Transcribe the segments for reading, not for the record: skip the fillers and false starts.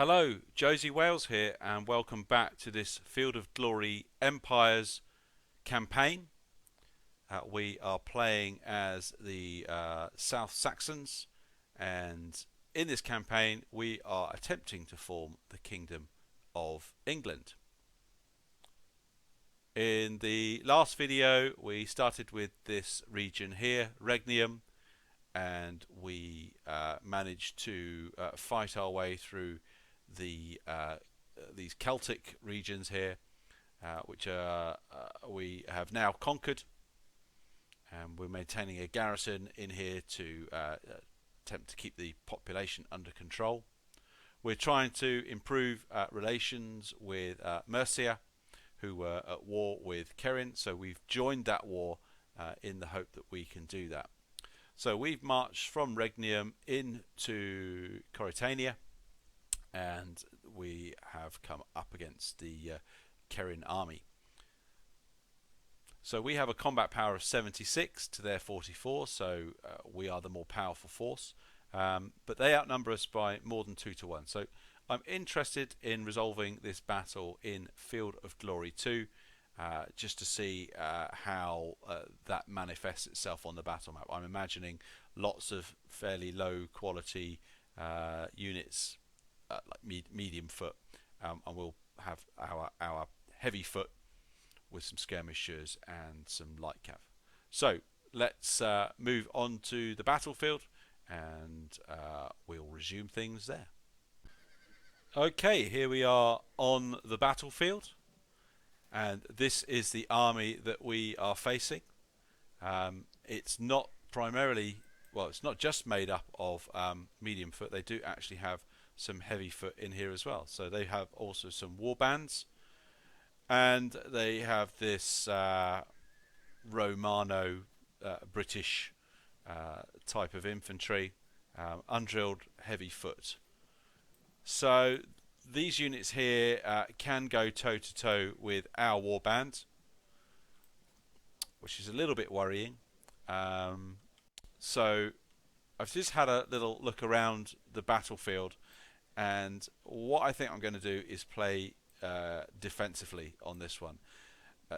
Hello, Josie Wales here, and welcome back to this Field of Glory Empires campaign. We are playing as the South Saxons, and in this campaign, we are attempting to form the Kingdom of England. In the last video, we started with this region here, Regnium, and we managed to fight our way through these Celtic regions here, which we have now conquered, and we're maintaining a garrison in here to attempt to keep the population under control. We're trying to improve relations with Mercia, who were at war with Kerin, so we've joined that war in the hope that we can do that. So we've marched from Regnium into Corytania, and we have come up against the Kerin army. So we have a combat power of 76 to their 44, so we are the more powerful force, but they outnumber us by more than 2 to 1. So I'm interested in resolving this battle in Field of Glory 2, just to see how that manifests itself on the battle map. I'm imagining lots of fairly low quality units, like medium foot, and we'll have our heavy foot with some skirmishers and some light cav. So let's move on to the battlefield, and we'll resume things there. Okay, here we are on the battlefield, and this is the army that we are facing. It's not primarily, well, it's not just made up of medium foot. They do actually have some heavy foot in here as well. So they have also some war bands, and they have this Romano British type of infantry, undrilled heavy foot. So these units here can go toe to toe with our warband, which is a little bit worrying. So I've just had a little look around the battlefield, and what I think I'm going to do is play defensively on this one.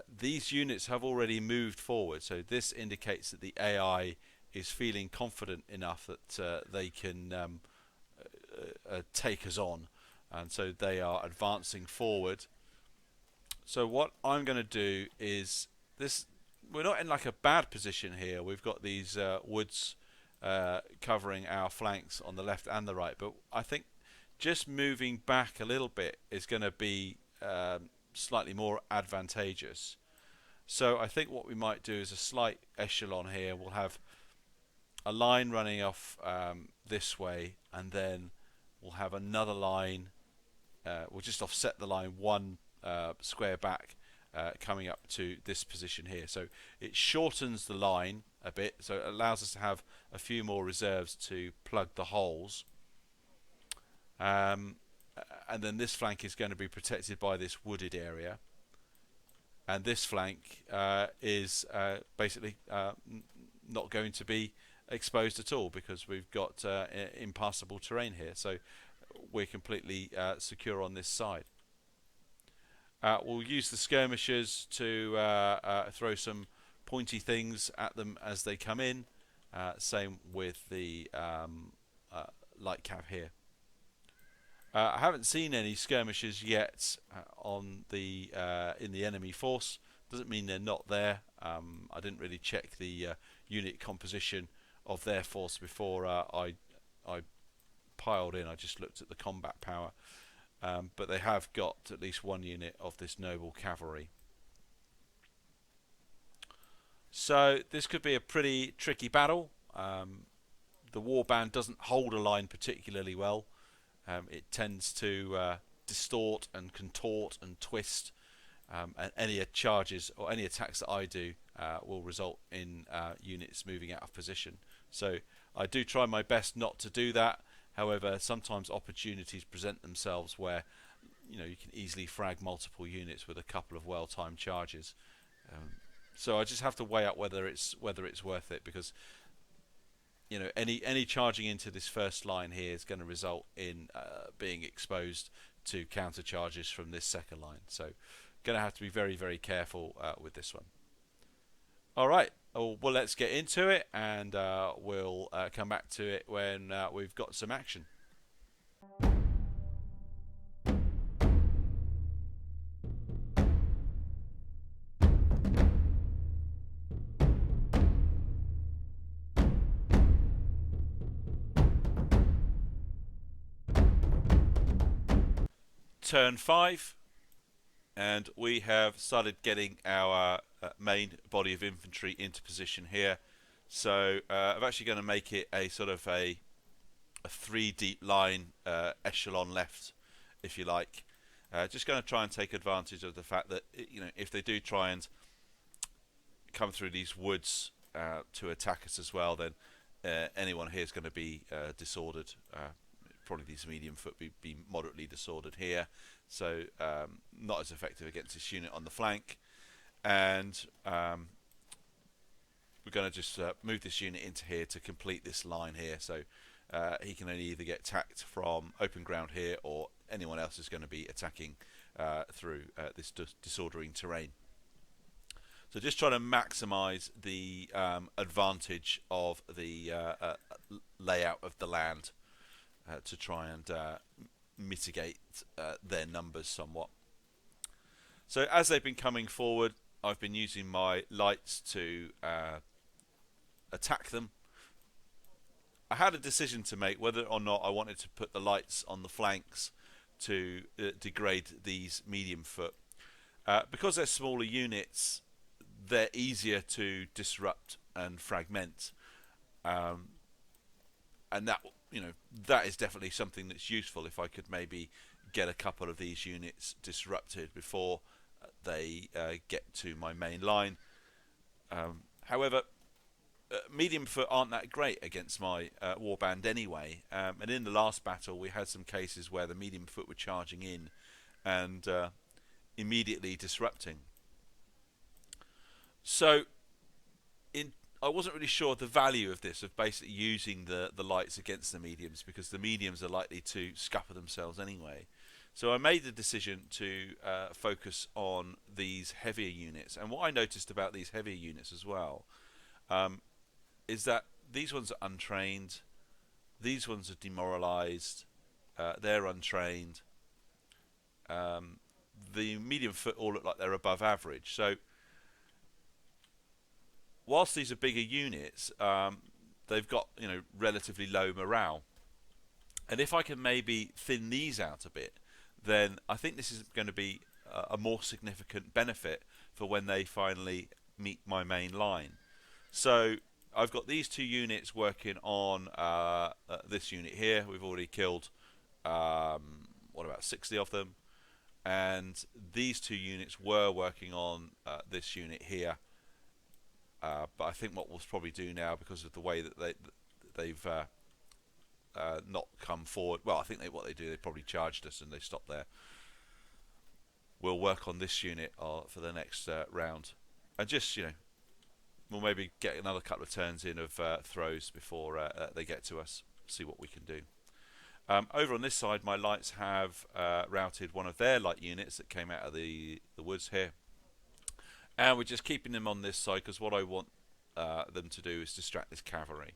These units have already moved forward, so this indicates that the AI is feeling confident enough that they can take us on, and so they are advancing forward. So what I'm going to do is this. We're not in like a bad position here. We've got these woods covering our flanks on the left and the right, but I think just moving back a little bit is going to be slightly more advantageous. So I think what we might do is a slight echelon here. We'll have a line running off this way, and then we'll have another line. We'll just offset the line one square back, coming up to this position here. So it shortens the line a bit, so it allows us to have a few more reserves to plug the holes. And then this flank is going to be protected by this wooded area, and this flank is basically not going to be exposed at all because we've got impassable terrain here, so we're completely secure on this side. We'll use the skirmishers to throw some pointy things at them as they come in. Same with the light cav here. I haven't seen any skirmishers yet on the in the enemy force. Doesn't mean they're not there. I didn't really check the unit composition of their force before I piled in. I just looked at the combat power, but they have got at least one unit of this noble cavalry. So this could be a pretty tricky battle. The warband doesn't hold a line particularly well. It tends to distort and contort and twist, and any charges or any attacks that I do will result in units moving out of position. So I do try my best not to do that. However, sometimes opportunities present themselves where you can easily frag multiple units with a couple of well-timed charges. So I just have to weigh up whether it's worth it, because you know, any charging into this first line here is going to result in being exposed to counter charges from this second line. So going to have to be very, very careful with this one. All right, well, let's get into it, and we'll come back to it when we've got some action. Turn 5, and we have started getting our main body of infantry into position here. So I'm actually going to make it a sort of a 3 deep line, echelon left, if you like. Just going to try and take advantage of the fact that, you know, if they do try and come through these woods to attack us as well, then anyone here is going to be disordered. Probably these medium foot be moderately disordered here, so not as effective against this unit on the flank. And we're going to just move this unit into here to complete this line here, so he can only either get attacked from open ground here, or anyone else is going to be attacking through this disordering terrain. So just trying to maximize the advantage of the layout of the land to try and mitigate their numbers somewhat. So as they've been coming forward, I've been using my lights to attack them. I had a decision to make whether or not I wanted to put the lights on the flanks to degrade these medium foot. Because they're smaller units, they're easier to disrupt and fragment, and that, you know, that is definitely something that's useful. If I could maybe get a couple of these units disrupted before they get to my main line. However, medium foot aren't that great against my warband anyway, and in the last battle we had some cases where the medium foot were charging in and immediately disrupting. So I wasn't really sure the value of this, of basically using the lights against the mediums, because the mediums are likely to scupper themselves anyway. So I made the decision to focus on these heavier units. And what I noticed about these heavier units as well is that these ones are untrained, these ones are demoralized, they're untrained. The medium foot all look like they're above average. So whilst these are bigger units, they've got, you know, relatively low morale. And if I can maybe thin these out a bit, then I think this is going to be a more significant benefit for when they finally meet my main line. So I've got these two units working on this unit here. We've already killed what, about 60 of them, and these two units were working on this unit here. But I think what we'll probably do now, because of the way that they've not come forward, well, I think what they do, they probably charged us and they stopped there. We'll work on this unit for the next round, and just, you know, we'll maybe get another couple of turns in of throws before they get to us. See what we can do. Over on this side, my lights have routed one of their light units that came out of the woods here. And we're just keeping them on this side, because what I want them to do is distract this cavalry.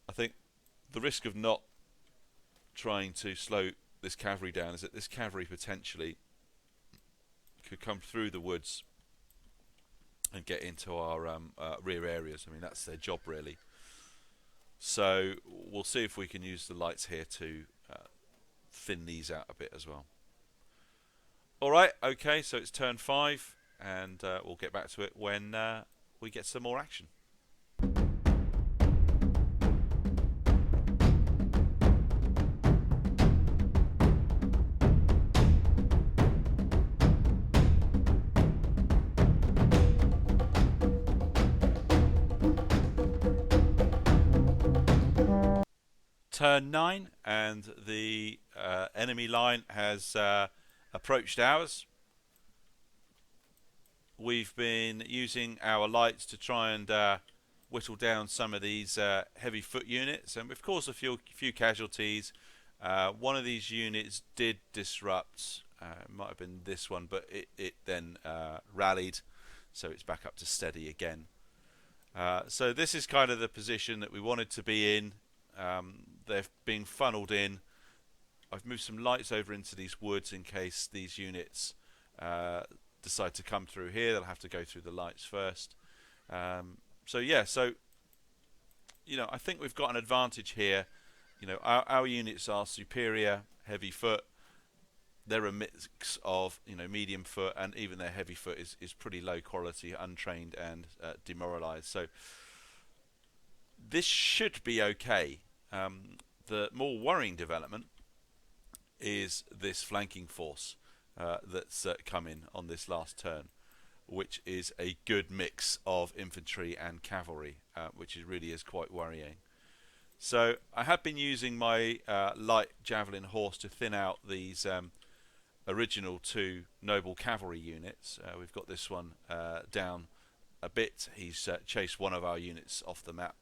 I think the risk of not trying to slow this cavalry down is that this cavalry potentially could come through the woods and get into our rear areas. I mean, that's their job, really. So we'll see if we can use the lights here to thin these out a bit as well. Alright, okay, so it's turn 5, and we'll get back to it when we get some more action. Turn 9, and the enemy line has approached ours. We've been using our lights to try and whittle down some of these heavy foot units, and of course a few casualties. One of these units did disrupt. It might have been this one, but it then rallied, so it's back up to steady again. So this is kind of the position that we wanted to be in. They've been funneled in. I've moved some lights over into these woods in case these units decide to come through here. They'll have to go through the lights first. So yeah, so I think we've got an advantage here. Our units are superior heavy foot. They're a mix of medium foot, and even their heavy foot is pretty low quality, untrained and demoralised. So this should be okay. The more worrying development is this flanking force that's come in on this last turn, which is a good mix of infantry and cavalry, which really is quite worrying. So I have been using my light javelin horse to thin out these original 2 noble cavalry units. We've got this one down a bit. He's chased one of our units off the map.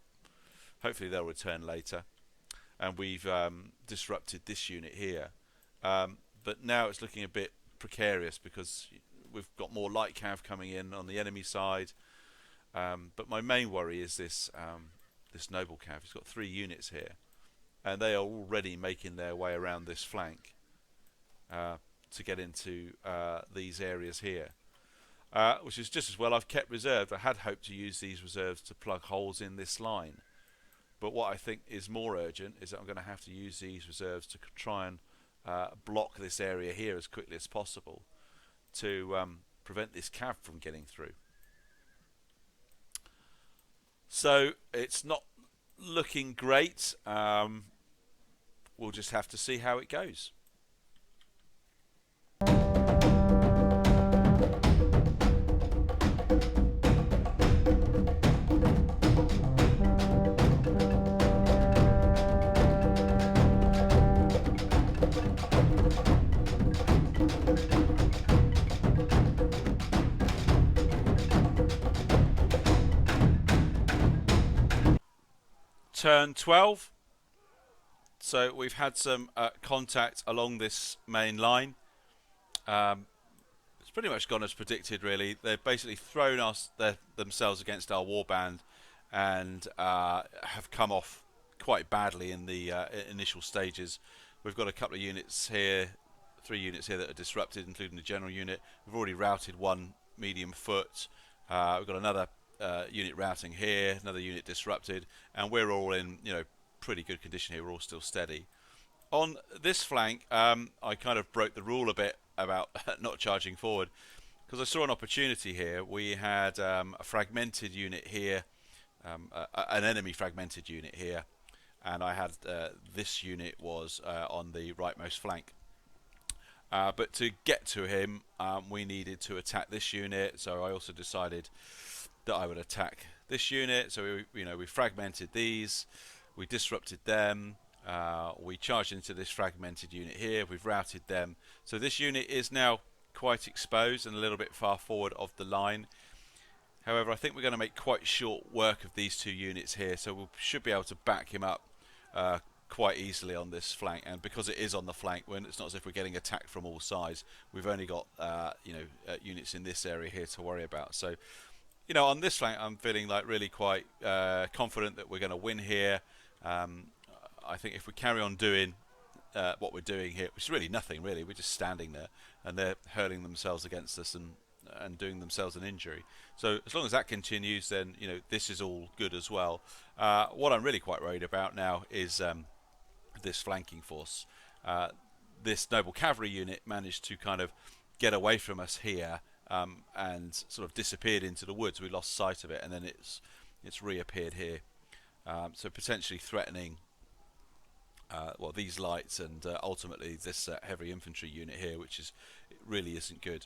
Hopefully they'll return later. And we've disrupted this unit here. But now it's looking a bit precarious because we've got more light cav coming in on the enemy side. But my main worry is this this noble cav. He's got 3 units here, and they are already making their way around this flank to get into these areas here, which is just as well. I've kept reserved. I had hoped to use these reserves to plug holes in this line, but what I think is more urgent is that I'm going to have to use these reserves to try and block this area here as quickly as possible to prevent this cav from getting through. So it's not looking great. We'll just have to see how it goes. Turn 12. So we've had some contact along this main line. It's pretty much gone as predicted, really. They've basically thrown themselves against our warband and have come off quite badly in the initial stages. We've got a couple of units here, 3 units here that are disrupted, including the general unit. We've already routed 1 medium foot. We've got another unit routing here, another unit disrupted, and we're all in pretty good condition here. We're all still steady. On this flank, I kind of broke the rule a bit about not charging forward because I saw an opportunity here. We had a fragmented unit here, an enemy fragmented unit here, and I had this unit was on the rightmost flank. But to get to him, we needed to attack this unit, so I also decided that I would attack this unit. So we fragmented these, we disrupted them, we charged into this fragmented unit here, we've routed them. So this unit is now quite exposed and a little bit far forward of the line. However, I think we're going to make quite short work of these 2 units here, so we should be able to back him up quite easily on this flank. And because it is on the flank, when it's not as if we're getting attacked from all sides, we've only got units in this area here to worry about. So on this flank, I'm feeling like really quite confident that we're going to win here. I think if we carry on doing what we're doing here, which is really nothing, really, we're just standing there, and they're hurling themselves against us and doing themselves an injury. So as long as that continues, then this is all good as well. What I'm really quite worried about now is this flanking force. This noble cavalry unit managed to kind of get away from us here. And sort of disappeared into the woods. We lost sight of it, and then it's reappeared here. So potentially threatening these lights and ultimately this heavy infantry unit here, which really isn't good.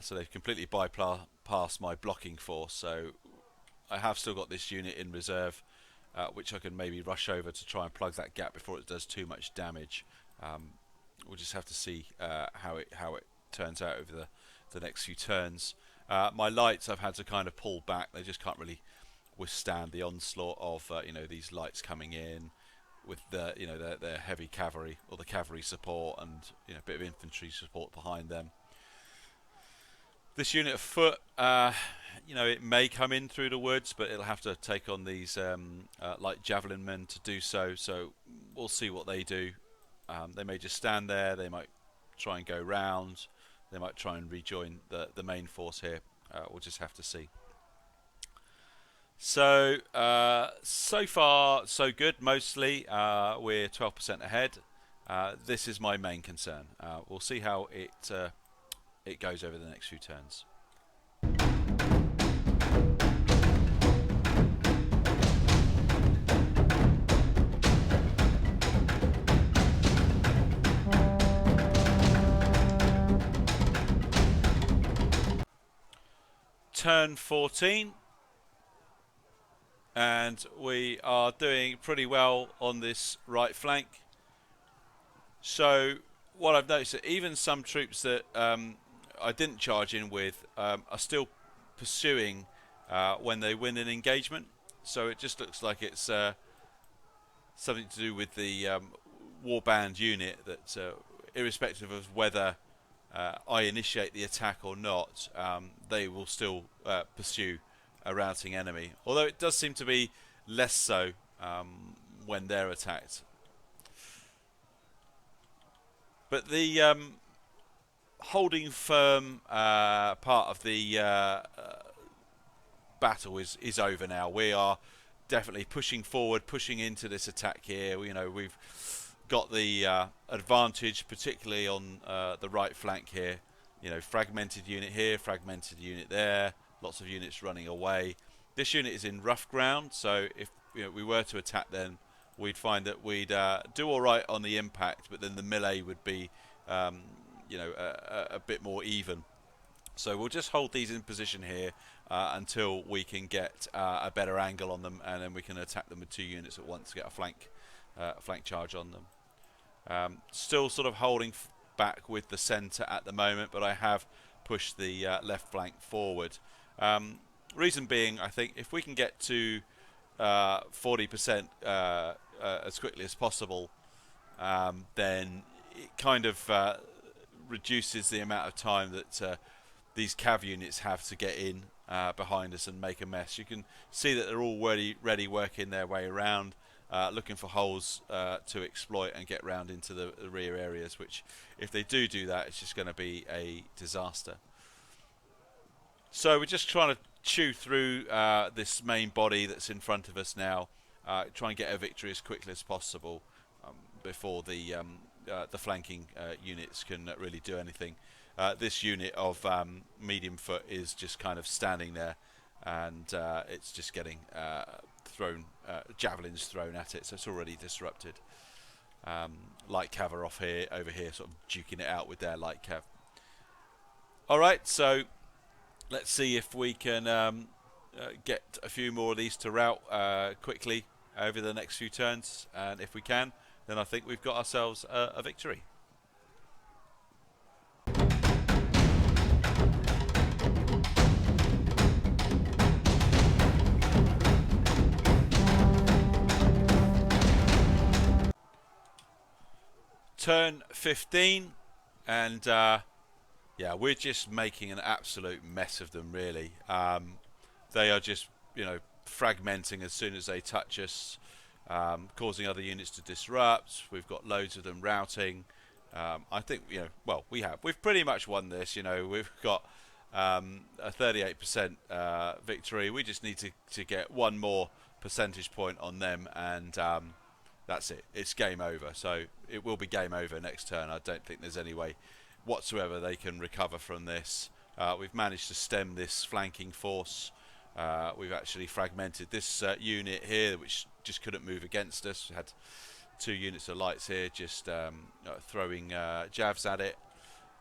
So they've completely bypassed my blocking force. So I have still got this unit in reserve, which I can maybe rush over to try and plug that gap before it does too much damage. We'll just have to see how it turns out over the next few turns. My lights I've had to kind of pull back. They just can't really withstand the onslaught of these lights coming in with their heavy cavalry or the cavalry support and a bit of infantry support behind them. This unit of foot, it may come in through the woods, but it'll have to take on these light javelin men to do so. So we'll see what they do. They may just stand there. They might try and go round. They might try and rejoin the main force here. We'll just have to see. So so far so good. Mostly we're 12% ahead. This is my main concern. We'll see how it goes over the next few turns. Turn 14, and we are doing pretty well on this right flank. So what I've noticed that even some troops that I didn't charge in with are still pursuing when they win an engagement. So it just looks like it's something to do with the warband unit that irrespective of whether I initiate the attack or not, they will still pursue a routing enemy. Although it does seem to be less so when they're attacked. But the holding firm part of the battle is over now. We are definitely pushing forward, pushing into this attack here. We've got the advantage, particularly on the right flank here. Fragmented unit here, fragmented unit there, lots of units running away. This unit is in rough ground, so if we were to attack, then we'd find that we'd do all right on the impact, but then the melee would be a bit more even. So we'll just hold these in position here until we can get a better angle on them, and then we can attack them with 2 units at once to get a flank charge on them. Still sort of holding back with the centre at the moment, but I have pushed the left flank forward. Reason being, I think if we can get to 40% as quickly as possible, then it kind of reduces the amount of time that these cav units have to get in behind us and make a mess. You can see that they're all ready working their way around, looking for holes to exploit and get round into the rear areas, which if they do that, it's just going to be a disaster. So we're just trying to chew through this main body that's in front of us now, try and get a victory as quickly as possible before the flanking units can really do anything. This unit of medium foot is just kind of standing there, and it's just getting javelins thrown at it, so it's already disrupted. Light cav are over here, sort of duking it out with their light cav. Alright, so let's see if we can get a few more of these to rout quickly over the next few turns, and if we can, then I think we've got ourselves a victory. Turn 15, and yeah, we're just making an absolute mess of them, really. They are just, fragmenting as soon as they touch us, causing other units to disrupt. We've got loads of them routing. I think, we've pretty much won this. We've got a 38% victory. We just need to get one more percentage point on them, and that's it. It's game over. So it will be game over next turn. I don't think there's any way whatsoever they can recover from this. We've managed to stem this flanking force. We've actually fragmented this unit here, which just couldn't move against us. We had 2 units of lights here just throwing javs at it.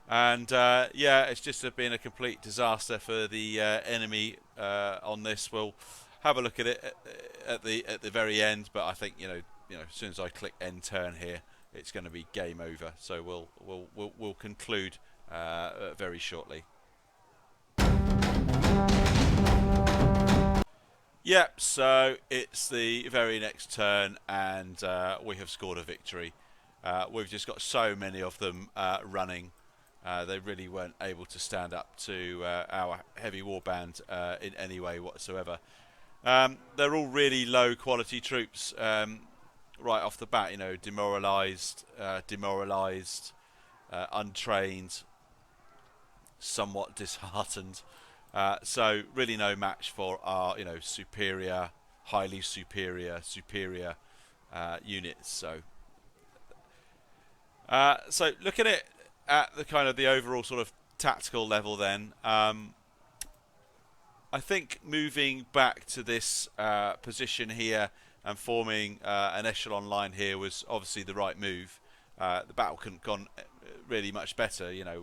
And yeah, it's just been a complete disaster for the enemy on this. We'll have a look at it at the very end, but I think as soon as I click end turn here, it's going to be game over. So we'll conclude very shortly. Yep, so it's the very next turn, and we have scored a victory. We've just got so many of them running. They really weren't able to stand up to our heavy warband in any way whatsoever. They're all really low quality troops right off the bat, you know, demoralised, untrained, somewhat disheartened. So really no match for our, you know, superior, highly superior units. So looking at the kind of the overall sort of tactical level, then I think moving back to this position here and forming an echelon line here was obviously the right move. The battle couldn't have gone really much better. You know,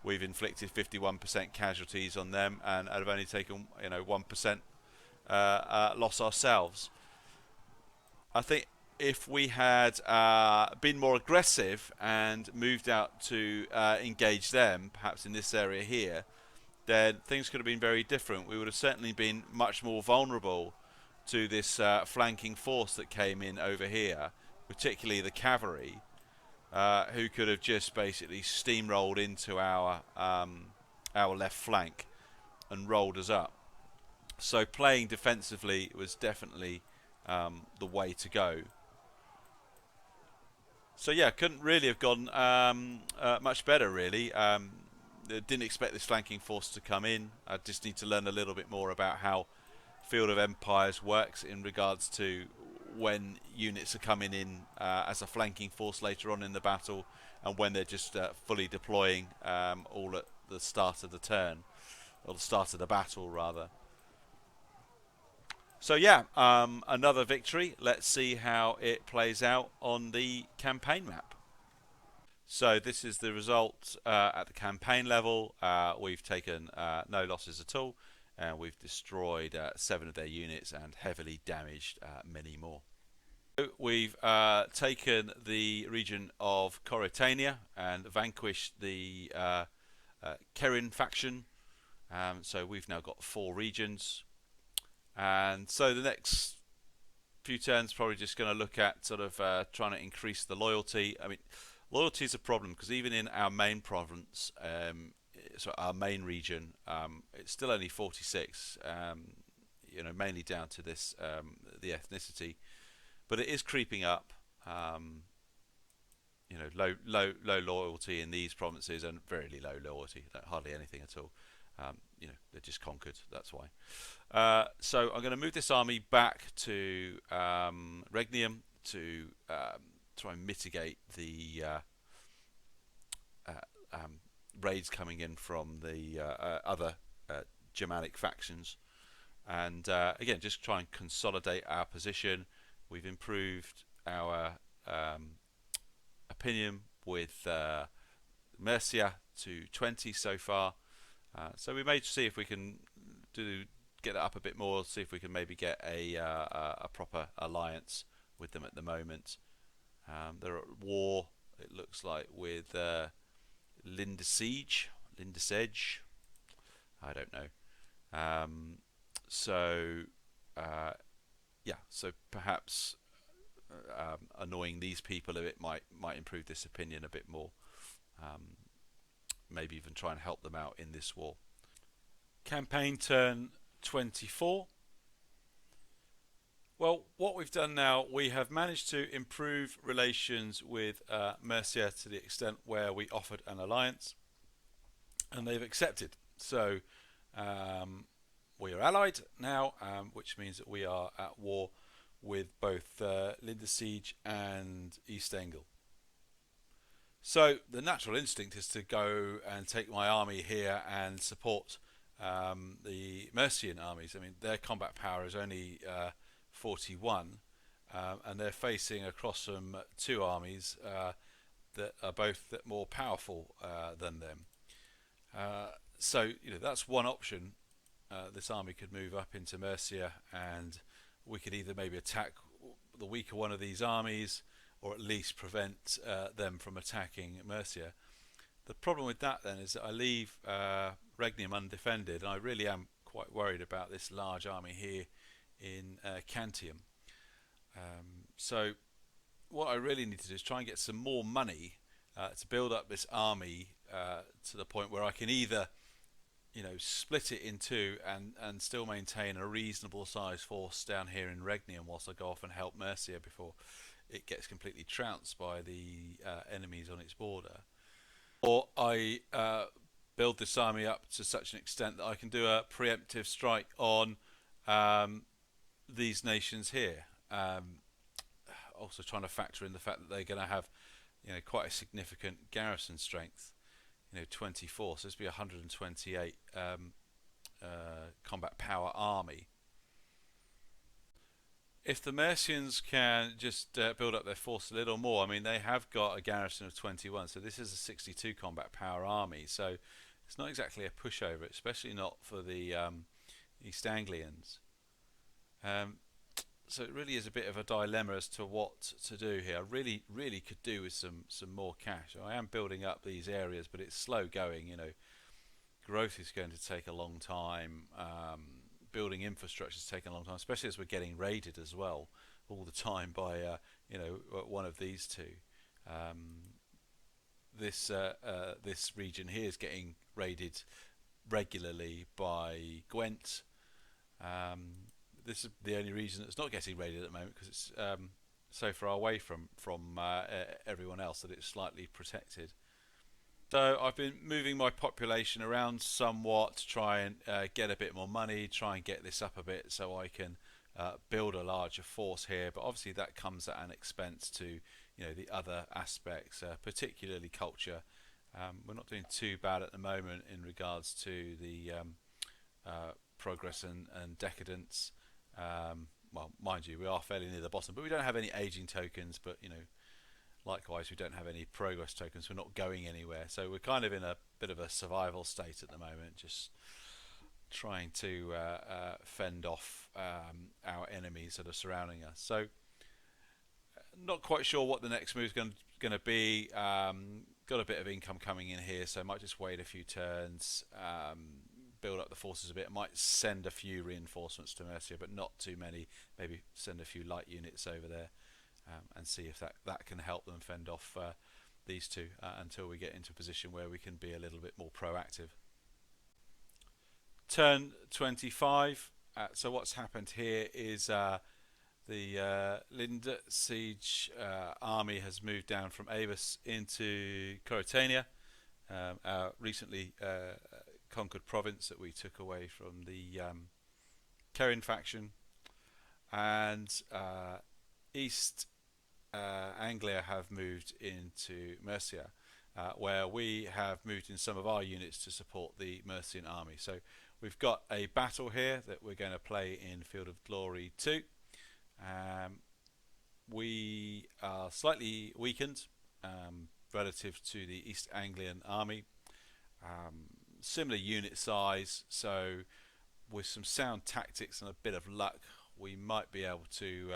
we've inflicted 51% casualties on them, and have only taken, you know, 1% loss ourselves. I think if we had been more aggressive and moved out to engage them, perhaps in this area here, then things could have been very different. We would have certainly been much more vulnerable to this flanking force that came in over here, particularly the cavalry, who could have just basically steamrolled into our left flank and rolled us up. So playing defensively was definitely the way to go. So yeah, couldn't really have gone much better, really. Didn't expect this flanking force to come in. I just need to learn a little bit more about how Field of Empires works in regards to when units are coming in as a flanking force later on in the battle, and when they're just fully deploying all at the start of the turn, or the start of the battle rather. So yeah, another victory. Let's see how it plays out on the campaign map. So this is the result at the campaign level. We've taken no losses at all, and we've destroyed 7 of their units and heavily damaged many more. So we've taken the region of Coritania and vanquished the Kerin faction. So we've now got 4 regions. And so the next few turns probably just going to look at sort of trying to increase the loyalty. I mean, loyalty is a problem because even in our main province, so our main region, it's still only 46. You know, mainly down to this the ethnicity, but it is creeping up. You know, low loyalty in these provinces, and very low loyalty, hardly anything at all. You know, they're just conquered. That's why. So I'm going to move this army back to Regnium to try and mitigate the raids coming in from the other Germanic factions, and again, just try and consolidate our position. We've improved our opinion with Mercia to 20 so far. So we may see if we can get that up a bit more. See if we can maybe get a proper alliance with them at the moment. They're at war, it looks like, with Lindesage. I don't know. Yeah, so perhaps annoying these people a bit might improve this opinion a bit more. Maybe even try and help them out in this war. Campaign turn 24. Well, what we've done now, we have managed to improve relations with Mercia to the extent where we offered an alliance, and they've accepted. So we are allied now, which means that we are at war with both Lindesage and East Angel. So the natural instinct is to go and take my army here and support the Mercian armies. I mean, their combat power is only 41, and they're facing across from 2 armies that are both more powerful than them. So you know, that's one option. This army could move up into Mercia, and we could either maybe attack the weaker one of these armies, or at least prevent them from attacking Mercia. The problem with that then is that I leave Regnium undefended, and I really am quite worried about this large army here in Cantium. So what I really need to do is try and get some more money to build up this army to the point where I can either, split it in two and still maintain a reasonable sized force down here in Regnium whilst I go off and help Mercia before it gets completely trounced by the enemies on its border, or I build this army up to such an extent that I can do a preemptive strike on these nations here. Also trying to factor in the fact that they're going to have, quite a significant garrison strength. 24, so this will be 128 combat power army. If the Mercians can just build up their force a little more, I mean, they have got a garrison of 21, so this is a 62 combat power army, so it's not exactly a pushover, especially not for the East Anglians. So it really is a bit of a dilemma as to what to do here. I really could do with some more cash. I am building up these areas, but it's slow going. Growth is going to take a long time. Building infrastructure is taking a long time, especially as we're getting raided as well all the time by one of these two. This region here is getting raided regularly by Gwent. This is the only region that's not getting raided at the moment because it's so far away from everyone else that it's slightly protected. So I've been moving my population around somewhat to try and get a bit more money, try and get this up a bit so I can build a larger force here. But obviously that comes at an expense to the other aspects, particularly culture. We're not doing too bad at the moment in regards to the progress and decadence. Well, mind you, we are fairly near the bottom, but we don't have any aging tokens, but likewise we don't have any progress tokens. We're not going anywhere, so we're kind of in a bit of a survival state at the moment, just trying to fend off our enemies that are surrounding us. So not quite sure what the next move is going to be. Got a bit of income coming in here, so I might just wait a few turns, build up the forces a bit. I might send a few reinforcements to Mercia, but not too many. Maybe send a few light units over there and see if that can help them fend off these two until we get into a position where we can be a little bit more proactive. Turn 25. So what's happened here is the Linde siege army has moved down from Avis into Corytania, our recently conquered province that we took away from the Kerin faction, and East Anglia have moved into Mercia, where we have moved in some of our units to support the Mercian army. So we've got a battle here that we're going to play in Field of Glory 2. We are slightly weakened relative to the East Anglian army. Similar unit size, so with some sound tactics and a bit of luck, we might be able to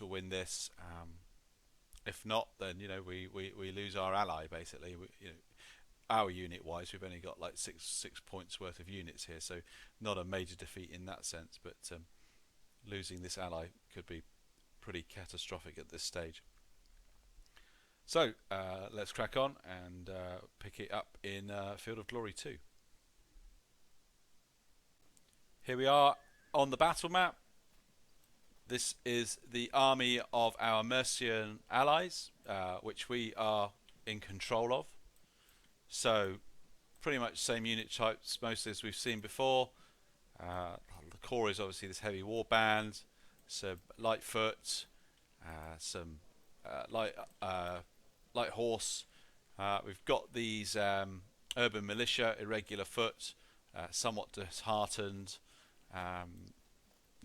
win this. If not, then we lose our ally basically. Our unit wise, we've only got like six points worth of units here, so not a major defeat in that sense. But losing this ally could be pretty catastrophic at this stage. So let's crack on and pick it up in Field of Glory 2. Here we are on the battle map. This is the army of our Mercian allies, which we are in control of. So pretty much same unit types mostly as we've seen before. The core is obviously this heavy warband, some light foot, some light horse. We've got these urban militia, irregular foot, somewhat disheartened.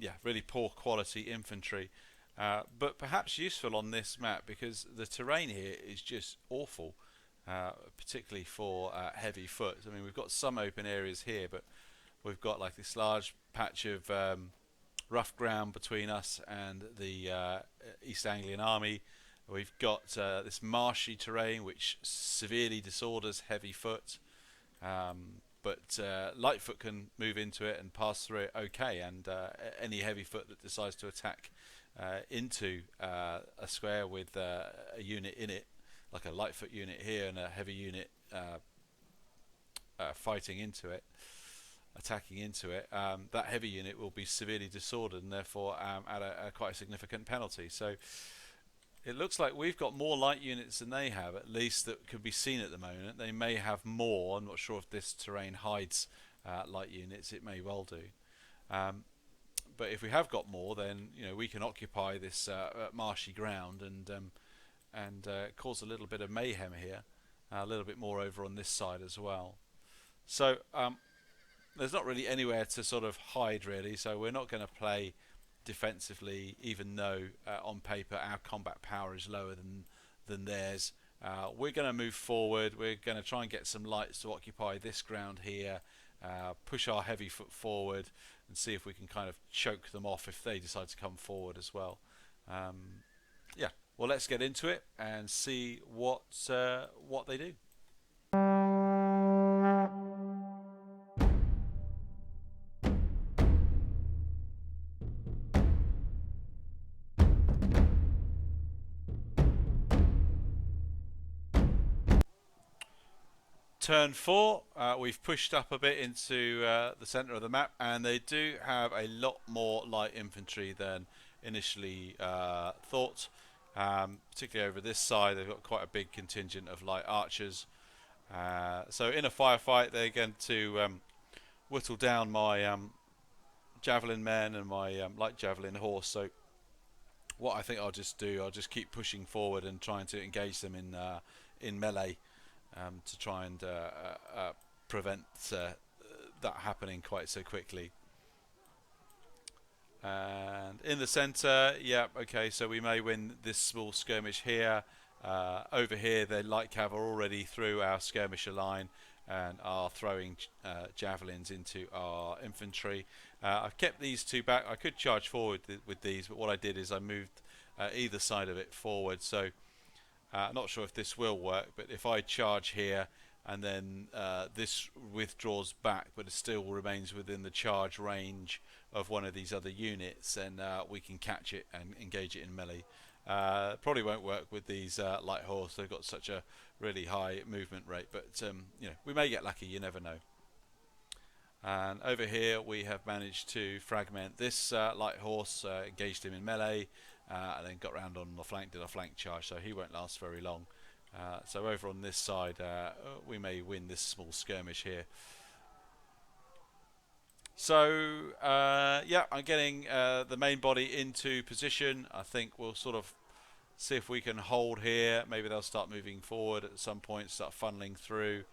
Yeah, really poor quality infantry, but perhaps useful on this map because the terrain here is just awful, particularly for heavy foot. I mean, we've got some open areas here, but we've got like this large patch of rough ground between us and the East Anglian army. We've got this marshy terrain which severely disorders heavy foot. but Lightfoot can move into it and pass through it okay, and any heavy foot that decides to attack into a square with a unit in it, like a Lightfoot unit here and a heavy unit fighting into it, attacking into it, that heavy unit will be severely disordered and therefore at a quite a significant penalty. So it looks like we've got more light units than they have, at least that can be seen at the moment. They may have more. I'm not sure if this terrain hides light units. It may well do. But if we have got more, then we can occupy this marshy ground and cause a little bit of mayhem here. A little bit more over on this side as well. So there's not really anywhere to sort of hide really. So we're not going to play defensively, even though on paper our combat power is lower than theirs. We're going to move forward. We're going to try and get some lights to occupy this ground here, push our heavy foot forward and see if we can kind of choke them off if they decide to come forward as well. Yeah, well, let's get into it and see what they do. Turn 4, we've pushed up a bit into the centre of the map, and they do have a lot more light infantry than initially thought. Particularly over this side, they've got quite a big contingent of light archers. So in a firefight, they're going to whittle down my javelin men and my light javelin horse. So what I think I'll just do, I'll just keep pushing forward and trying to engage them in melee. To try and prevent that happening quite so quickly. And in the centre, yeah, okay, so we may win this small skirmish here. Over here, the light cav are already through our skirmisher line and are throwing javelins into our infantry. I've kept these two back. I could charge forward with these, but what I did is I moved either side of it forward. So not sure if this will work, but if I charge here and then this withdraws back but it still remains within the charge range of one of these other units, then we can catch it and engage it in melee. Probably won't work with these light horse. They've got such a really high movement rate, but we may get lucky, you never know. And over here we have managed to fragment this light horse, engaged him in melee, and then got round on the flank, did a flank charge, so he won't last very long. So over on this side, we may win this small skirmish here. So yeah, I'm getting the main body into position. I think we'll sort of see if we can hold here. Maybe they'll start moving forward at some point, start funneling through.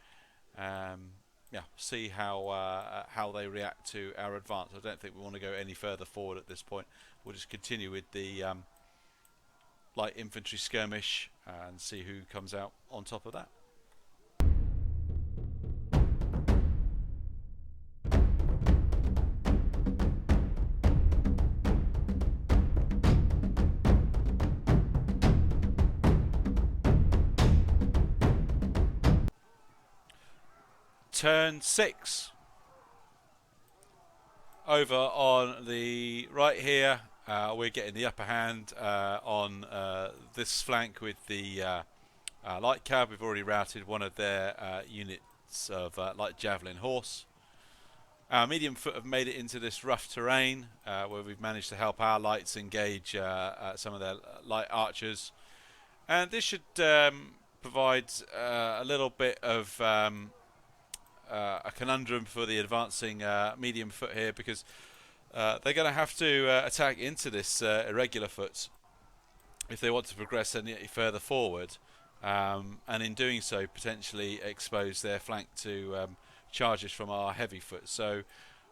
Yeah, see how they react to our advance. I don't think we want to go any further forward at this point. We'll just continue with the light infantry skirmish and see who comes out on top of that. Turn 6. Over on the right here, we're getting the upper hand on this flank with the light cab. We've already routed one of their units of light javelin horse. Our medium foot have made it into this rough terrain where we've managed to help our lights engage some of their light archers, and this should provide a little bit of a conundrum for the advancing medium foot here, because they're going to have to attack into this irregular foot if they want to progress any further forward, and in doing so potentially expose their flank to charges from our heavy foot. So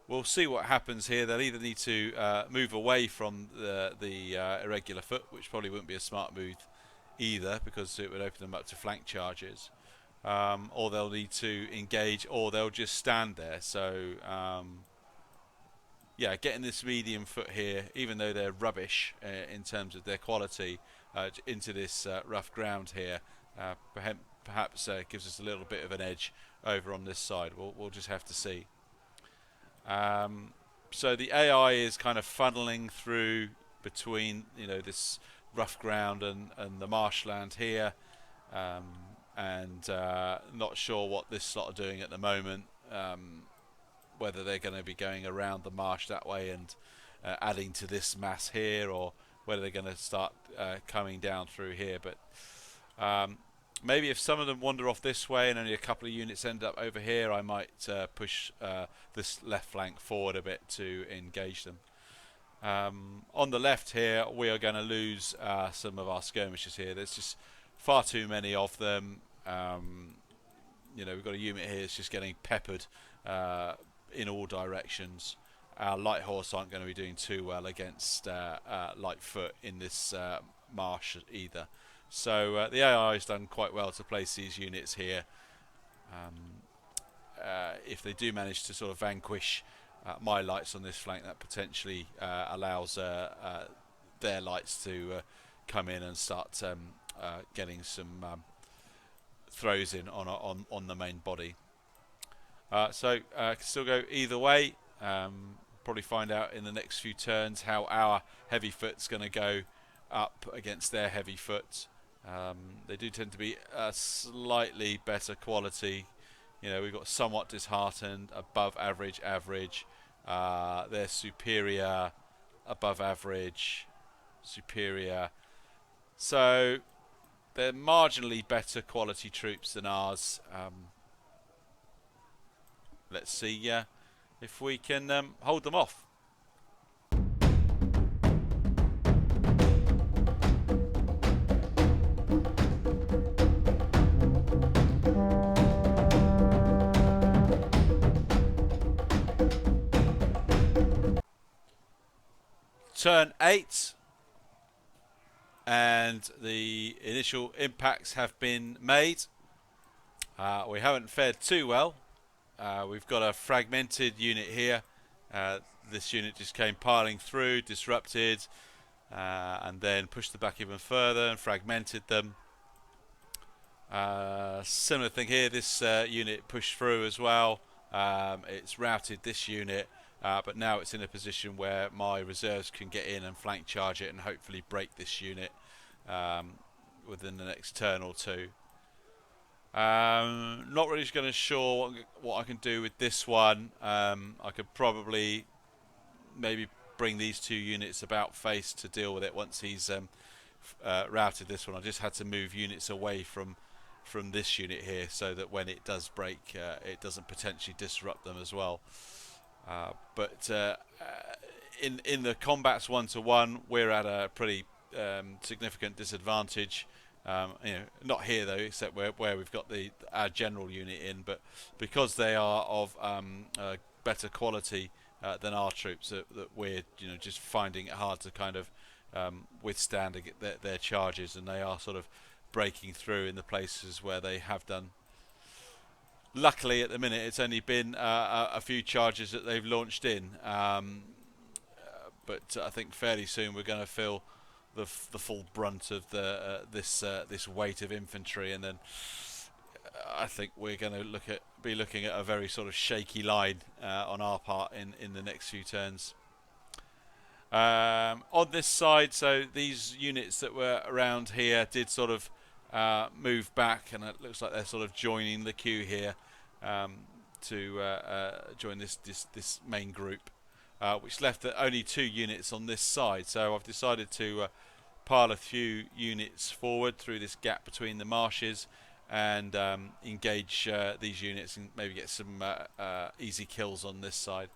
we'll see what happens here. They'll either need to move away from the irregular foot, which probably wouldn't be a smart move either, because it would open them up to flank charges. Or they'll need to engage, or they'll just stand there. So yeah, getting this medium foot here, even though they're rubbish in terms of their quality, into this rough ground here, perhaps gives us a little bit of an edge over on this side. We'll just have to see. So the AI is kind of funneling through between, you know, this rough ground and the marshland here, and not sure what this lot are doing at the moment. Whether they're going to be going around the marsh that way and adding to this mass here, or whether they're going to start coming down through here. But maybe if some of them wander off this way and only a couple of units end up over here, I might push this left flank forward a bit to engage them. On the left here, we are going to lose some of our skirmishers here. There's just far too many of them. You know, we've got a unit here that's just getting peppered in all directions. Our light horse aren't going to be doing too well against light foot in this marsh either. So the AI has done quite well to place these units here. If they do manage to sort of vanquish my lights on this flank, that potentially allows their lights to come in and start getting some throws in on the main body. So can still go either way. Probably find out in the next few turns how our heavy foot's going to go up against their heavy foot. They do tend to be a slightly better quality. You know, we've got somewhat disheartened, above average, average. They're superior, above average, superior. So they're marginally better quality troops than ours. Let's see if we can hold them off. Turn 8, and the initial impacts have been made. We haven't fared too well. We've got a fragmented unit here. This unit just came piling through, disrupted, and then pushed them back even further and fragmented them. Similar thing here, this unit pushed through as well. It's routed this unit, but now it's in a position where my reserves can get in and flank charge it and hopefully break this unit within the next turn or two. Not really going to sure what I can do with this one. I could probably maybe bring these two units about face to deal with it once he's routed this one. I just had to move units away from this unit here so that when it does break, it doesn't potentially disrupt them as well. But in the combats 1-to-1, we're at a pretty significant disadvantage. You know, not here though, except where we've got our general unit in, but because they are of better quality than our troops, that we're, you know, just finding it hard to kind of withstand their charges, and they are sort of breaking through in the places where they have done. Luckily, at the minute, it's only been a few charges that they've launched in, but I think fairly soon we're going to feel the full brunt of this weight of infantry, and then I think we're going to be looking at a very sort of shaky line on our part in the next few turns. On this side, so these units that were around here did sort of move back, and it looks like they're sort of joining the queue here to join this main group, which left only 2 units on this side. So I've decided to pile a few units forward through this gap between the marshes and engage these units and maybe get some easy kills on this side.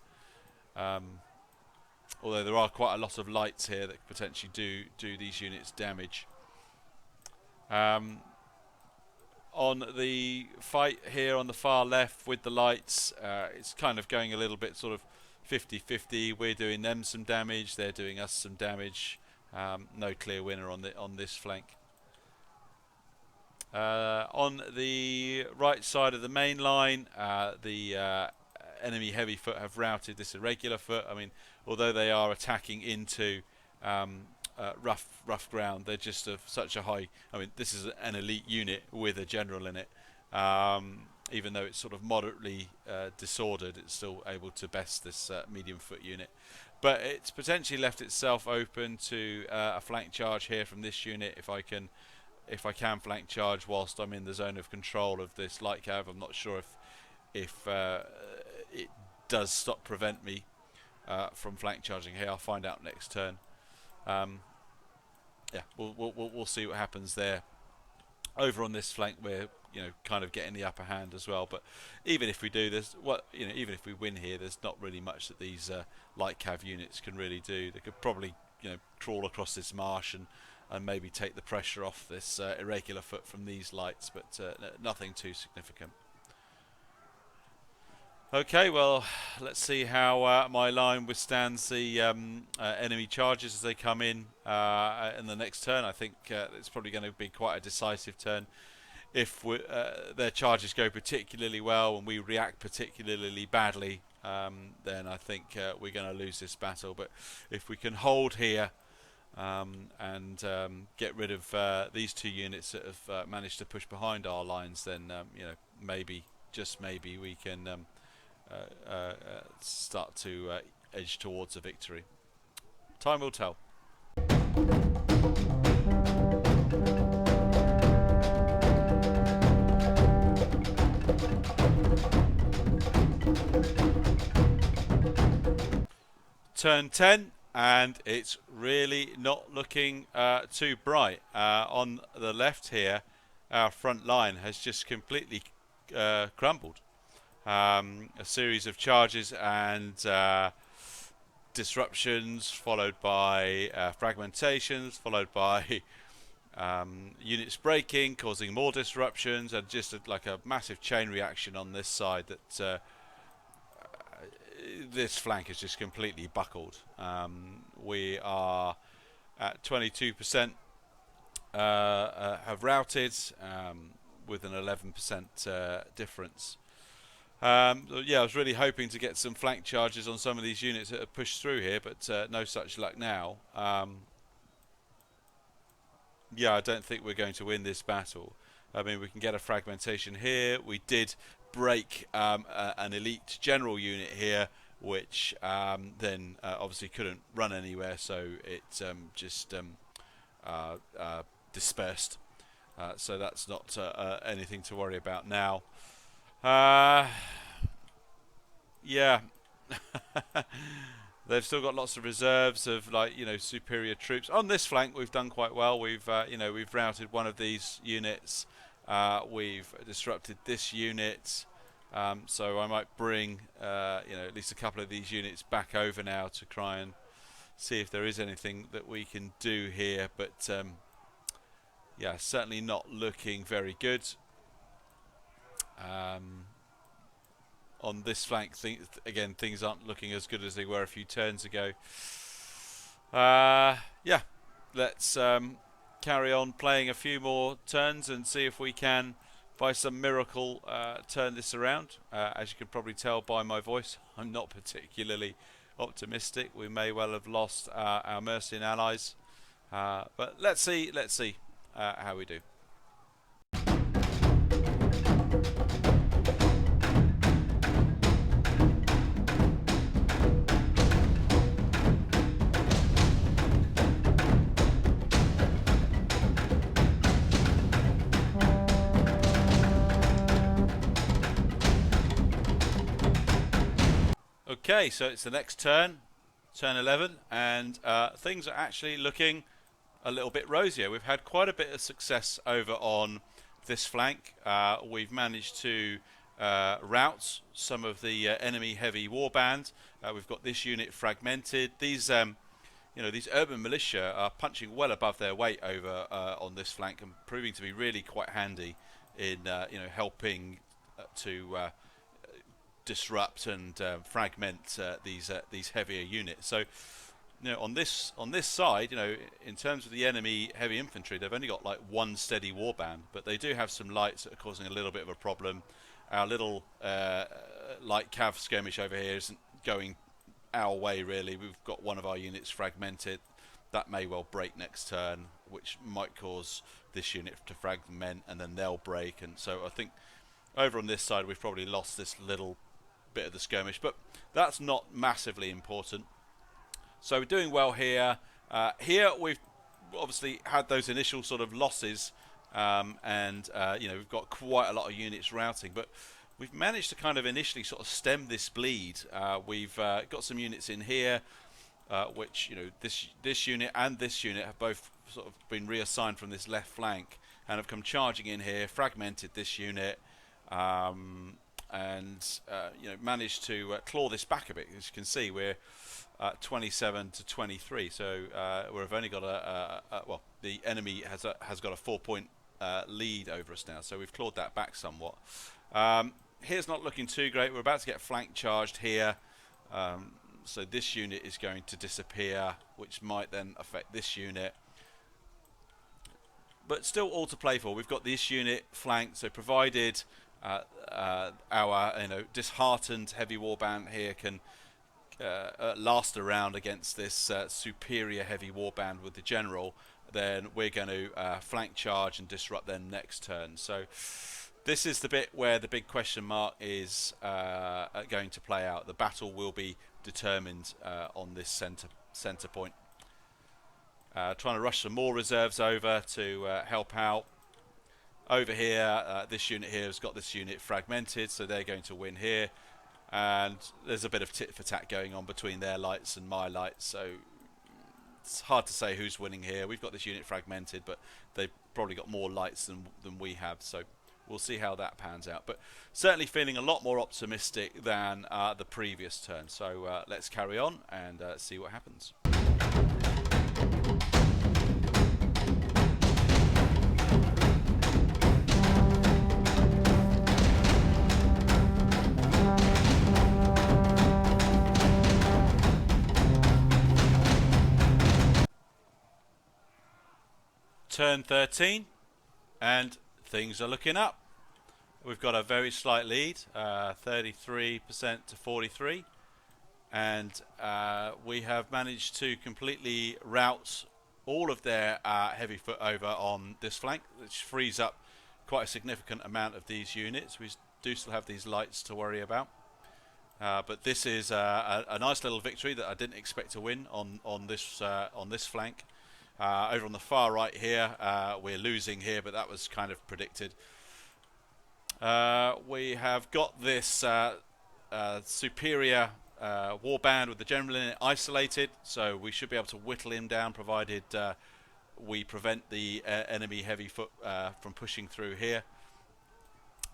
Although there are quite a lot of lights here that potentially do these units damage. On the fight here on the far left with the lights, it's kind of going a little bit sort of 50-50. We're doing them some damage, they're doing us some damage. No clear winner on this flank. On the right side of the main line, the enemy heavy foot have routed this irregular foot. I mean, although they are attacking into rough ground. They're just of such a high. I mean, this is an elite unit with a general in it. Even though it's sort of moderately disordered, it's still able to best this medium foot unit. But it's potentially left itself open to a flank charge here from this unit. If I can flank charge whilst I'm in the zone of control of this light cav, I'm not sure if it does prevent me from flank charging here. I'll find out next turn. Yeah, we'll see what happens there. Over on this flank, we're kind of getting the upper hand as well. But even if we do, even if we win here, there's not really much that these light cav units can really do. They could probably crawl across this marsh and maybe take the pressure off this irregular foot from these lights, but nothing too significant. Okay, well, let's see how my line withstands the enemy charges as they come in the next turn. I think it's probably going to be quite a decisive turn. If their charges go particularly well and we react particularly badly, then I think we're going to lose this battle. But if we can hold here and get rid of these two units that have managed to push behind our lines, then maybe, just maybe, we can start to edge towards a victory. Time will tell. Turn 10, and it's really not looking too bright. On the left here, our front line has just completely crumbled. A series of charges and disruptions, followed by fragmentations, followed by units breaking, causing more disruptions, and just like a massive chain reaction on this side that this flank is just completely buckled. We are at 22% have routed with an 11% difference. Yeah, I was really hoping to get some flank charges on some of these units that have pushed through here, but no such luck now. Yeah, I don't think we're going to win this battle. I mean, we can get a fragmentation here. We did break an elite general unit here, which then obviously couldn't run anywhere, so it just dispersed. So that's not anything to worry about now. Yeah. They've still got lots of reserves of superior troops. On this flank we've done quite well. We've we've routed one of these units. We've disrupted this unit. So I might bring at least a couple of these units back over now to try and see if there is anything that we can do here, but yeah, certainly not looking very good. On this flank, again, things aren't looking as good as they were a few turns ago. Yeah, let's carry on playing a few more turns and see if we can, by some miracle, turn this around. As you can probably tell by my voice, I'm not particularly optimistic. We may well have lost our Mercian allies, but let's see how we do. Okay, so it's the next turn, turn 11, and things are actually looking a little bit rosier. We've had quite a bit of success over on this flank. We've managed to rout some of the enemy heavy warband. We've got this unit fragmented. These these urban militia are punching well above their weight over on this flank and proving to be really quite handy in helping to disrupt and fragment these heavier units. So on this side, in terms of the enemy heavy infantry, they've only got like one steady warband, but they do have some lights that are causing a little bit of a problem. Our little light cav skirmish over here isn't going our way really. We've got one of our units fragmented. that may well break next turn, which might cause this unit to fragment, and then they'll break. And so I think over on this side we've probably lost this little bit of the skirmish, but that's not massively important. So we're doing well here. Here we've obviously had those initial sort of losses, and we've got quite a lot of units routing, but we've managed to kind of initially sort of stem this bleed. We've got some units in here, which, this unit and this unit have both sort of been reassigned from this left flank and have come charging in here, fragmented this unit, and managed to claw this back a bit. As you can see, we're 27 to 23, so we've only got the enemy has got a 4-point lead over us now, so we've clawed that back somewhat. Here's not looking too great. We're about to get flank charged here, so this unit is going to disappear, which might then affect this unit. But still all to play for. We've got this unit flanked, so provided our disheartened heavy warband here can last around against this superior heavy warband with the general, then we're going to flank charge and disrupt them next turn. So this is the bit where the big question mark is going to play out. The battle will be determined on this center point. Trying to rush some more reserves over to help out. Over here, this unit here has got this unit fragmented, so they're going to win here. And there's a bit of tit for tat going on between their lights and my lights, so it's hard to say who's winning here. We've got this unit fragmented, but they've probably got more lights than we have, so we'll see how that pans out. But certainly feeling a lot more optimistic than the previous turn. So let's carry on and see what happens. Turn 13, and things are looking up. We've got a very slight lead, 33% to 43, and we have managed to completely rout all of their heavy foot over on this flank, which frees up quite a significant amount of these units. We do still have these lights to worry about, but this is a nice little victory that I didn't expect to win on this flank. Over on the far right here, we're losing here, but that was kind of predicted. We have got this superior warband with the general in it isolated, so we should be able to whittle him down, provided we prevent the enemy heavy foot from pushing through here.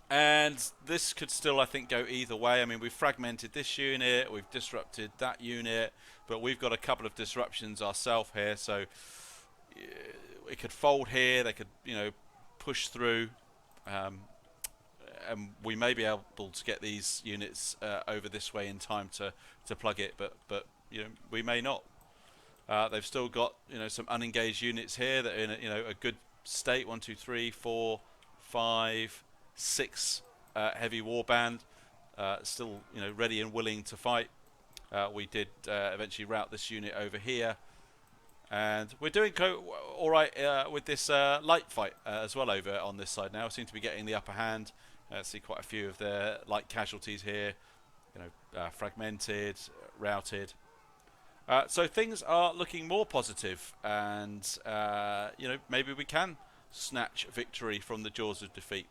And this could still, I think, go either way. I mean, we've fragmented this unit, we've disrupted that unit, but we've got a couple of disruptions ourselves here, so it could fold here. They could, push through, and we may be able to get these units over this way in time to plug it, but we may not. They've still got some unengaged units here that are in a good state. 1, 2, 3, 4, 5, 6 heavy warband, still ready and willing to fight. We did eventually rout this unit over here. And we're doing all right with this light fight as well over on this side now. We seem to be getting the upper hand. See quite a few of their light casualties here, fragmented, routed. So things are looking more positive, and maybe we can snatch victory from the jaws of defeat.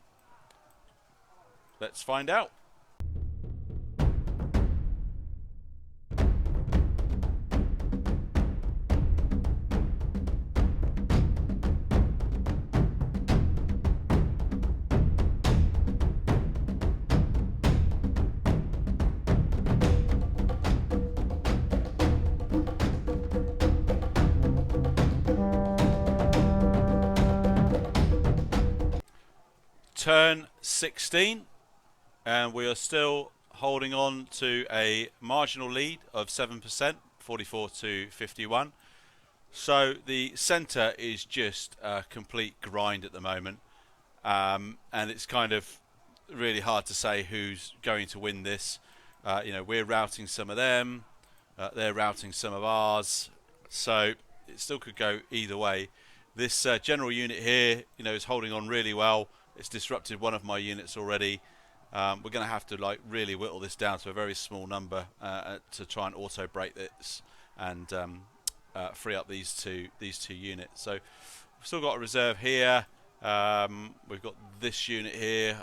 Let's find out. Turn 16, and we are still holding on to a marginal lead of 7%, 44 to 51. So the centre is just a complete grind at the moment, and it's kind of really hard to say who's going to win this. We're routing some of them, they're routing some of ours, so it still could go either way. This general unit here, is holding on really well. It's disrupted one of my units already. We're going to have to really whittle this down to a very small number to try and auto break this and free up these two units. So we've still got a reserve here. We've got this unit here,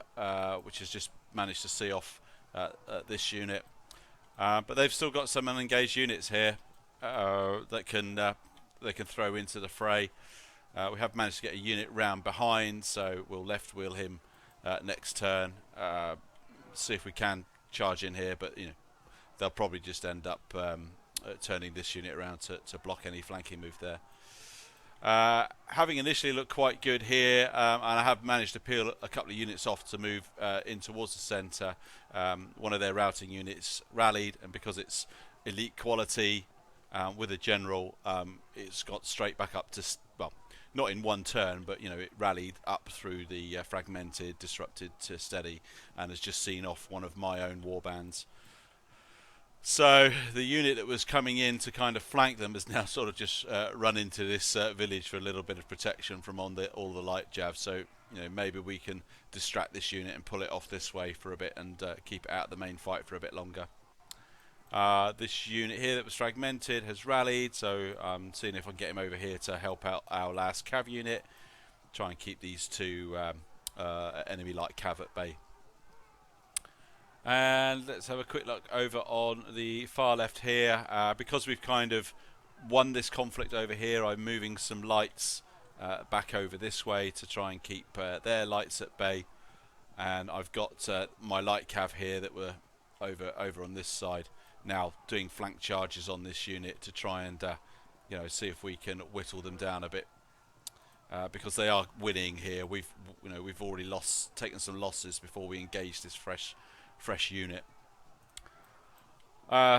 which has just managed to see off this unit, but they've still got some unengaged units here that they can throw into the fray. We have managed to get a unit round behind, so we'll left wheel him next turn. See if we can charge in here, but they'll probably just end up turning this unit around to block any flanking move there. Having initially looked quite good here, and I have managed to peel a couple of units off to move in towards the centre. One of their routing units rallied, and because it's elite quality with a general, it's got straight back up to, well, not in one turn, but it rallied up through the fragmented, disrupted to steady, and has just seen off one of my own warbands. So the unit that was coming in to kind of flank them has now sort of just run into this village for a little bit of protection from all the light javs. So maybe we can distract this unit and pull it off this way for a bit and keep it out of the main fight for a bit longer. This unit here that was fragmented has rallied, so I'm seeing if I can get him over here to help out our last cav unit. Try and keep these two enemy light cav at bay. And let's have a quick look over on the far left here. Because we've kind of won this conflict over here, I'm moving some lights back over this way to try and keep their lights at bay. And I've got my light cav here that were over on this side, now doing flank charges on this unit to try and see if we can whittle them down a bit, because they are winning here. We've already taken some losses before we engage this fresh unit.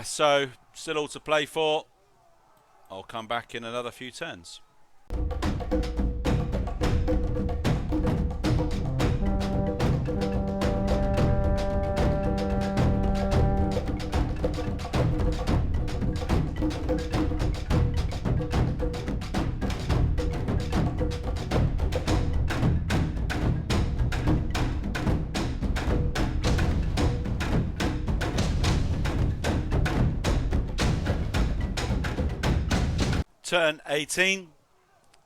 So still all to play for. I'll come back in another few turns. Turn 18.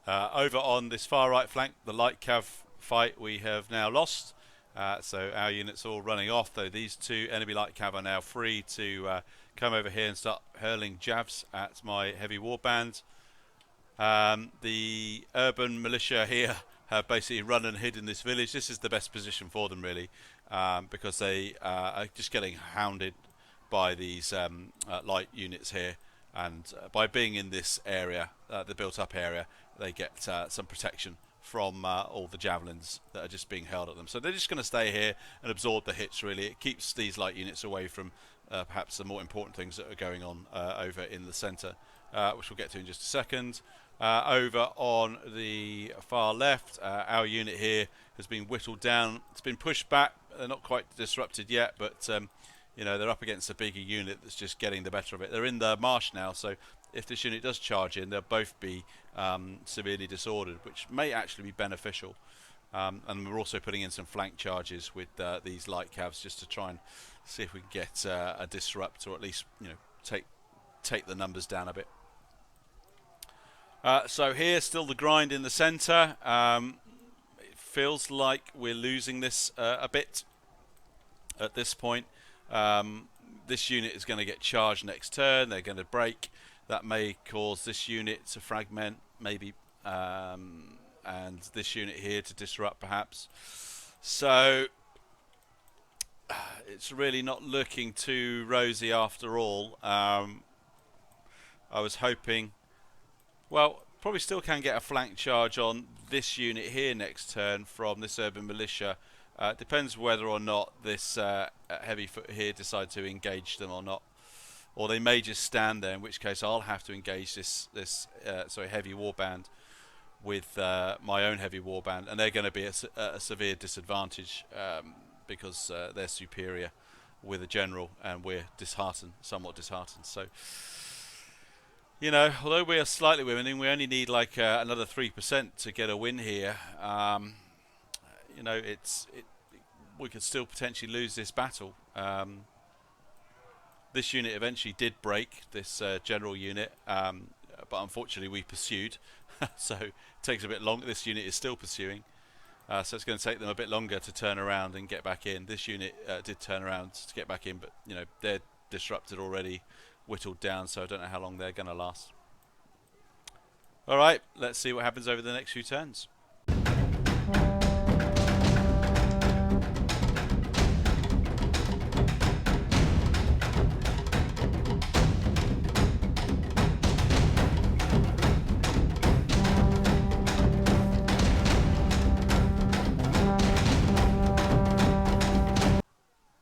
Over on this far right flank, the light cav fight we have now lost. So our units are all running off, though these two enemy light cav are now free to come over here and start hurling javs at my heavy warband. The urban militia here have basically run and hid in this village. This is the best position for them, really, because they are just getting hounded by these light units here. And by being in this area, the built-up area, they get some protection from all the javelins that are just being hurled at them. So they're just going to stay here and absorb the hits, really. It keeps these light units away from perhaps the more important things that are going on over in the centre, which we'll get to in just a second. Over on the far left, our unit here has been whittled down. It's been pushed back. They're not quite disrupted yet, but they're up against a bigger unit that's just getting the better of it. They're in the marsh now, so if this unit does charge in, they'll both be severely disordered, which may actually be beneficial. And we're also putting in some flank charges with these light cavs just to try and see if we can get a disrupt, or at least take the numbers down a bit. So here, still the grind in the centre. It feels like we're losing this a bit at this point. This unit is going to get charged next turn. They're going to break. That may cause this unit to fragment, maybe, and this unit here to disrupt, perhaps. So it's really not looking too rosy after all. I was hoping, well, probably still can get a flank charge on this unit here next turn from this urban militia. Depends whether or not this heavy foot here decide to engage them or not, or they may just stand there, in which case I'll have to engage this heavy warband with my own heavy warband, and they're going to be at a severe disadvantage because they're superior with a general, and we're somewhat disheartened. So You know, although we are slightly winning, we only need like another 3% to get a win here. You know, we could still potentially lose this battle. This unit eventually did break, this general unit, but unfortunately we pursued. So it takes a bit longer. This unit is still pursuing. So it's going to take them a bit longer to turn around and get back in. This unit did turn around to get back in, but you know they're disrupted already, whittled down. So I don't know how long they're going to last. All right, let's see what happens over the next few turns.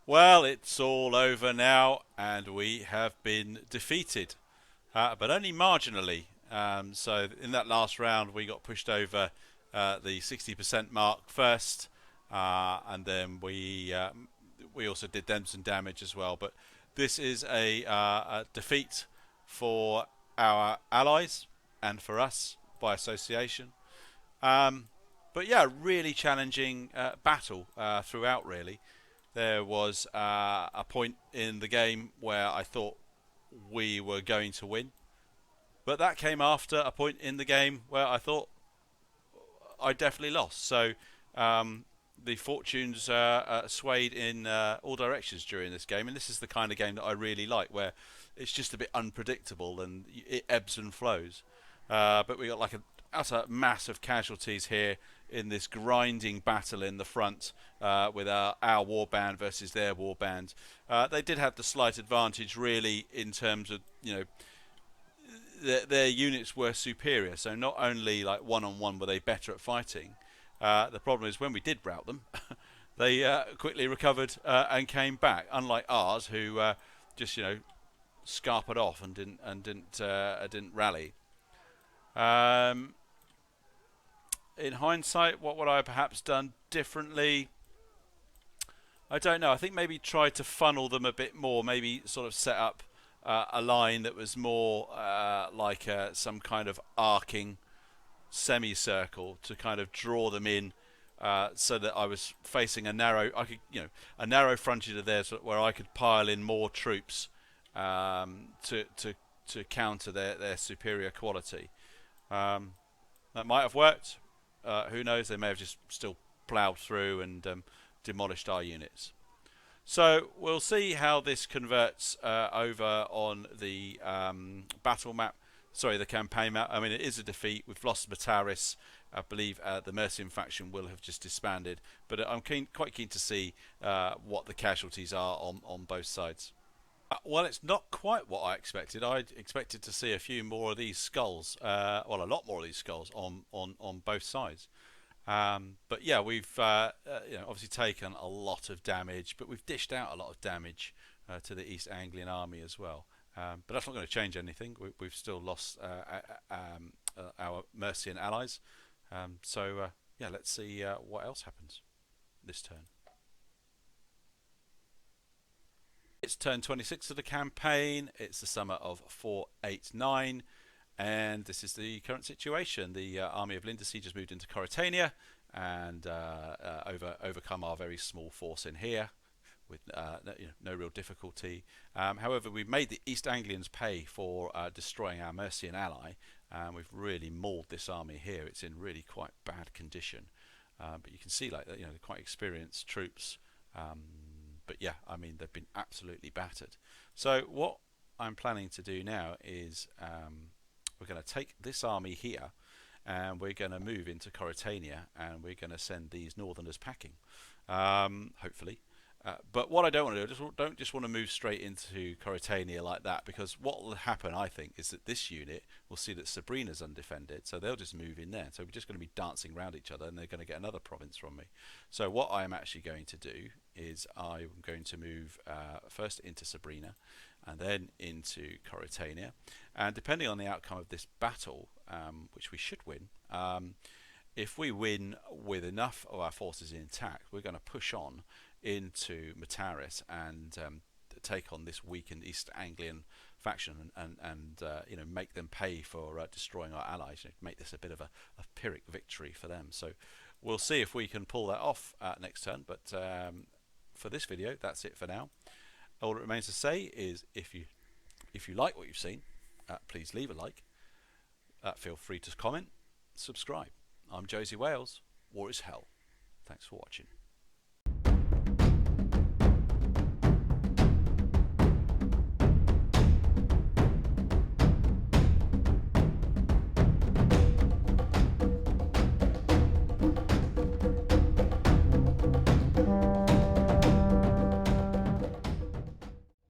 Well, it's all over now, and we have been defeated, but only marginally. So in that last round, we got pushed over the 60% mark first, and then we also did them some damage as well. But this is a defeat for our allies and for us by association. But yeah, really challenging battle throughout. Really, there was a point in the game where I thought we were going to win, but that came after a point in the game where I thought I definitely lost. So the fortunes swayed in all directions during this game, and this is the kind of game that I really like, where it's just a bit unpredictable and it ebbs and flows. But we got like an utter mass of casualties here in this grinding battle in the front with our warband versus their warband. They did have the slight advantage, really, in terms of their units were superior. So not only like one-on-one were they better at fighting. The problem is when we did rout them, they quickly recovered and came back. Unlike ours, who just scarpered off and didn't rally. In hindsight, what would I have perhaps done differently? I don't know. I think maybe try to funnel them a bit more. Maybe sort of set up a line that was more like some kind of arcing semicircle to kind of draw them in, so that I was facing a narrow frontage of theirs where I could pile in more troops to counter their superior quality. That might have worked. Who knows? They may have just still ploughed through and demolished our units. So we'll see how this converts over on the battle map. Sorry, the campaign map. I mean, it is a defeat. We've lost Mataris. I believe the Mercian faction will have just disbanded. But I'm quite keen to see what the casualties are on both sides. Well, it's not quite what I expected. I expected to see a few more of these skulls. Well, a lot more of these skulls on both sides. But yeah, we've obviously taken a lot of damage, but we've dished out a lot of damage to the East Anglian army as well. But that's not going to change anything. We've still lost our Mercian allies. So yeah, let's see what else happens this turn. It's turn 26 of the campaign. It's the summer of 489. And this is the current situation. The army of Lindesey has moved into Corytania and overcome our very small force in here with no real difficulty. However, we've made the East Anglians pay for destroying our Mercian ally, and we've really mauled this army here. It's in really quite bad condition, but you can see they're quite experienced troops. But yeah, I mean, they've been absolutely battered. So what I'm planning to do now is we're going to take this army here and we're going to move into Corytania and we're going to send these northerners packing, hopefully. But what I don't want to do, I don't just want to move straight into Corytania like that, because what will happen, I think, is that this unit will see that Sabrina's undefended, so they'll just move in there. So we're just going to be dancing around each other and they're going to get another province from me. So what I'm actually going to do is I'm going to move first into Sabrina and then into Corytania. And depending on the outcome of this battle, which we should win, if we win with enough of our forces intact, we're going to push on into Mataris and take on this weakened East Anglian faction and you know, make them pay for destroying our allies. You know, make this a bit of a Pyrrhic victory for them. So we'll see if we can pull that off next turn. But for this video, that's it for now. All that remains to say is, if you like what you've seen, please leave a like. Feel free to comment, subscribe. I'm Josie Wales. War is hell. Thanks for watching.